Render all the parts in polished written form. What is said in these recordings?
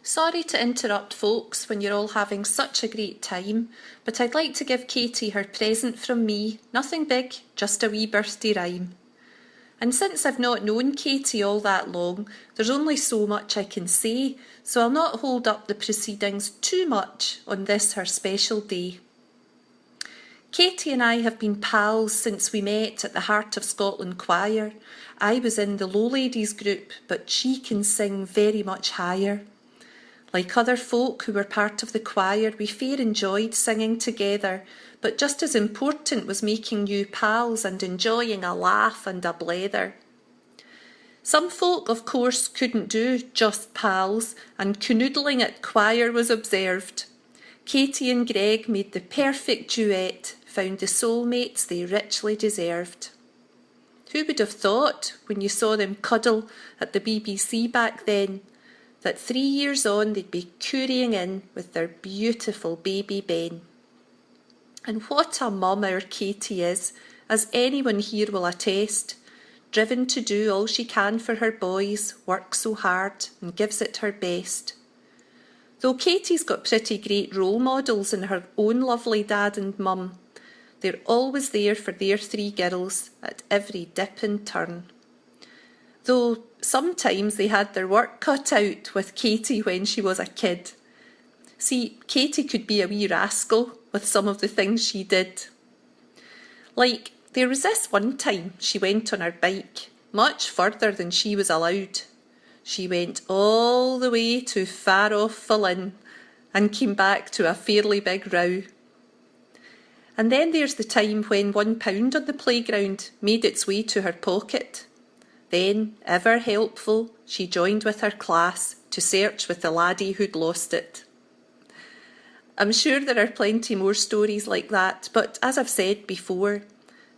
Sorry to interrupt folks when you're all having such a great time, but I'd like to give Katie her present from me. Nothing big, just a wee birthday rhyme. And since I've not known Katie all that long, there's only so much I can say, so I'll not hold up the proceedings too much on this her special day. Katie and I have been pals since we met at the Heart of Scotland Choir. I was in the Low Ladies group, but she can sing very much higher. Like other folk who were part of the choir, we fair enjoyed singing together, but just as important was making new pals and enjoying a laugh and a blether. Some folk, of course, couldn't do just pals, and canoodling at choir was observed. Katie and Greg made the perfect duet, found the soulmates they richly deserved. Who would have thought, when you saw them cuddle at the BBC back then, that 3 years on they'd be currying in with their beautiful baby Ben. And what a mum our Katie is, as anyone here will attest, driven to do all she can for her boys, works so hard and gives it her best. Though Katie's got pretty great role models in her own lovely dad and mum, they're always there for their 3 girls at every dip and turn. Though sometimes they had their work cut out with Katie when she was a kid. See, Katie could be a wee rascal with some of the things she did. Like, there was this one time she went on her bike, much further than she was allowed. She went all the way to far off Falun and came back to a fairly big row. And then there's the time when £1 on the playground made its way to her pocket. Then, ever helpful, she joined with her class to search with the laddie who'd lost it. I'm sure there are plenty more stories like that, but as I've said before,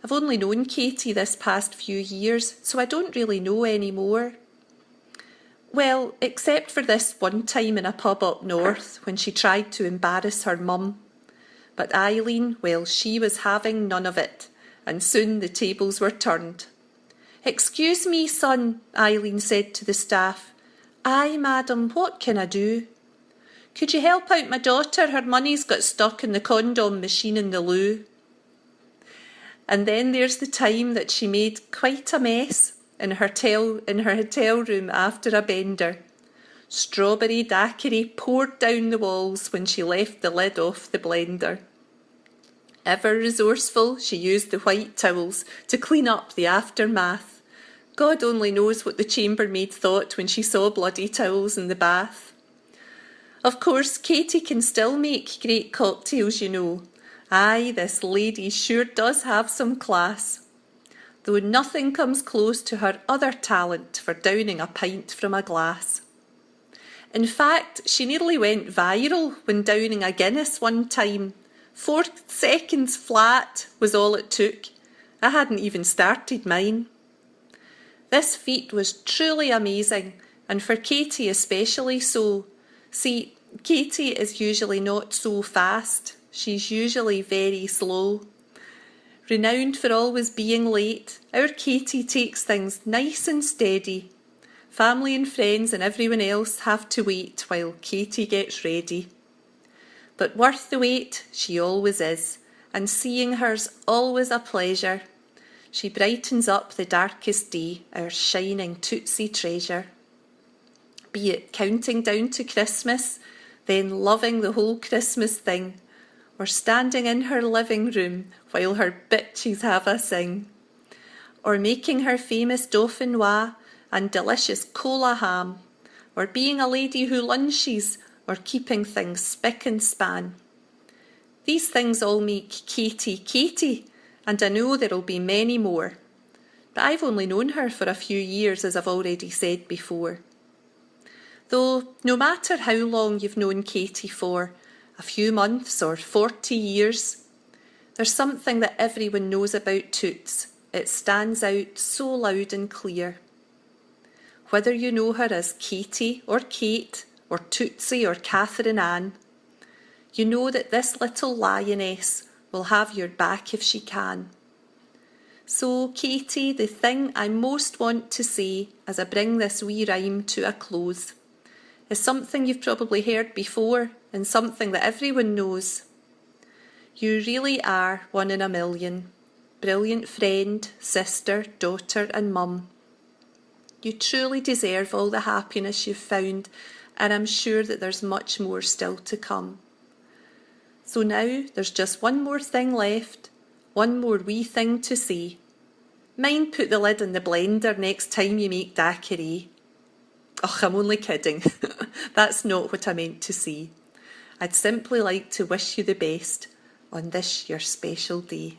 I've only known Katie this past few years, so I don't really know any more. Well, except for this one time in a pub up north when she tried to embarrass her mum. But Eileen, well, she was having none of it, and soon the tables were turned. "Excuse me, son," Eileen said to the staff. "Aye, madam, what can I do?" "Could you help out my daughter? Her money's got stuck in the condom machine in the loo." And then there's the time that she made quite a mess in her hotel room after a bender. Strawberry daiquiri poured down the walls when she left the lid off the blender. Ever resourceful, she used the white towels to clean up the aftermath. God only knows what the chambermaid thought when she saw bloody towels in the bath. Of course, Katie can still make great cocktails, you know. Aye, this lady sure does have some class. Though nothing comes close to her other talent for downing a pint from a glass. In fact, she nearly went viral when downing a Guinness one time. 4 seconds flat was all it took. I hadn't even started mine. This feat was truly amazing, and for Katie especially so. See, Katie is usually not so fast. She's usually very slow. Renowned for always being late, our Katie takes things nice and steady. Family and friends and everyone else have to wait while Katie gets ready. But worth the wait she always is, and seeing her's always a pleasure. She brightens up the darkest day, our shining Tootsie treasure. Be it counting down to Christmas, then loving the whole Christmas thing, or standing in her living room while her bitches have a sing, or making her famous dauphinoise and delicious cola ham, or being a lady who lunches, or keeping things spick and span. These things all make Katie Katie, and I know there'll be many more. But I've only known her for a few years, as I've already said before. Though no matter how long you've known Katie for, a few months or 40 years, there's something that everyone knows about Toots. It stands out so loud and clear. Whether you know her as Katie or Kate or Tootsie or Catherine Ann, you know that this little lioness will have your back if she can. So, Katie, the thing I most want to say as I bring this wee rhyme to a close is something you've probably heard before and something that everyone knows. You really are one in a million. Brilliant friend, sister, daughter and mum. You truly deserve all the happiness you've found, and I'm sure that there's much more still to come. So now there's just one more thing left, one more wee thing to say. Mind put the lid on the blender next time you make daiquiri. Oh, I'm only kidding. That's not what I meant to say. I'd simply like to wish you the best on this your special day.